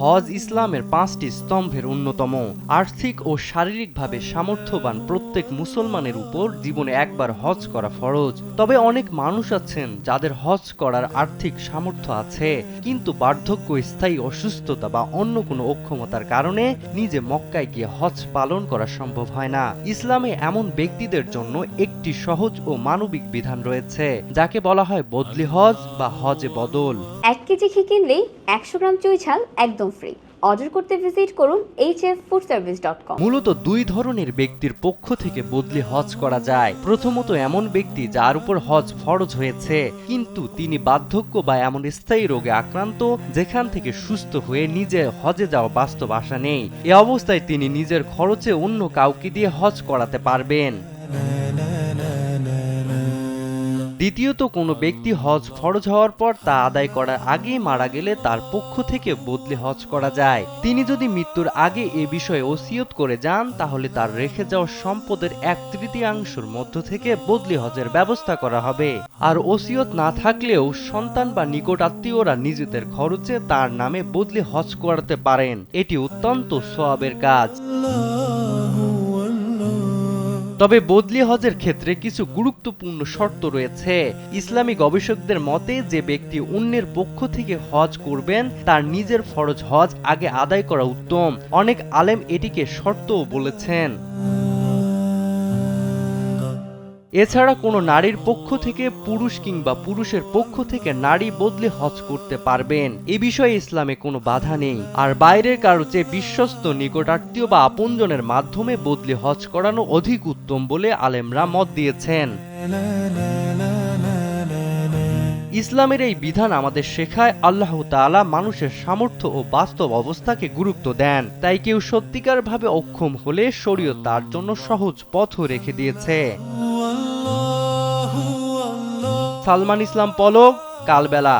হজ ইসলামের 5টি স্তম্ভের অন্যতম। আর্থিক ও শারীরিকভাবে সামর্থ্যবান প্রত্যেক মুসলমানের উপর জীবনে একবার হজ করা ফরজ। তবে অনেক মানুষ আছেন যাদের হজ করার আর্থিক সামর্থ্য আছে, কিন্তু বার্ধক্য, স্থায়ী অসুস্থতা বা অন্য কোনো অক্ষমতার কারণে নিজে মক্কায় গিয়ে হজ পালন করা সম্ভব হয় না। ইসলামে এমন ব্যক্তিদের জন্য একটি সহজ ও মানবিক বিধান রয়েছে, যাকে বলা হয় বদলি হজ বা হজে বদল। 1 কেজি ঘি কিনলেই 100 গ্রাম চুই ঝাল একদম ফ্রি। অর্ডার করতে ভিজিট করুন hffoodservice.com। মূলত দুই ধরনের ব্যক্তির পক্ষ থেকে বদলি হজ করা যায়। প্রথমত এমন ব্যক্তি যার উপর হজ ফরজ হয়েছে, কিন্তু তিনি বার্ধক্য বা এমন স্থায়ী রোগে আক্রান্ত যেখান থেকে সুস্থ হয়ে নিজে হজে যাওয়া বাস্তব আশা নেই। এ অবস্থায় তিনি নিজের খরচে অন্য কাউকে দিয়ে হজ করাতে পারবেন। দ্বিতীয়ত, কোনো ব্যক্তি হজ ফরজ হওয়ার পর তা আদায় করার আগেই মারা গেলে তার পক্ষ থেকে বদলি হজ করা যায়। তিনি যদি মৃত্যুর আগে এ বিষয়ে ওসিয়ত করে যান, তাহলে তার রেখে যাওয়া সম্পদের 1/3 মধ্য থেকে বদলি হজের ব্যবস্থা করা হবে। আর ওসিয়ত না থাকলেও সন্তান বা নিকট আত্মীয়রা নিজেদের খরচে তার নামে বদলি হজ করাতে পারেন। এটি অত্যন্ত সওয়াবের কাজ। তবে বদলি হজের ক্ষেত্রে কিছু গুরুত্বপূর্ণ শর্ত রয়েছে। ইসলামী গবেষকদের মতে, যে ব্যক্তি অন্যের পক্ষ থেকে হজ করবেন তার নিজের ফরজ হজ আগে আদায় করা উত্তম। অনেক আলেম এটিকে শর্তও বলেছেন। এছাড়া কোনো নারীর পক্ষ থেকে পুরুষ কিংবা পুরুষের পক্ষ থেকে নারী বদলি হজ করতে পারবেন। এ বিষয়ে ইসলামে কোনো বাধা নেই। আর বাইরের কারো চেয়ে বিশ্বস্ত নিকটাত্মীয় বা আপনজনের মাধ্যমে বদলি হজ করানো অধিক উত্তম বলে আলেমরা মত দিয়েছেন। ইসলামের এই বিধান আমাদের শেখায় আল্লাহ তাআলা মানুষের সামর্থ্য ও বাস্তব অবস্থাকে গুরুত্ব দেন। তাই কেউ সত্যিকার ভাবে অক্ষম হলে শরীয়ত তার জন্য সহজ পথও রেখে দিয়েছে। সালমান ইসলাম পলক, কালবেলা।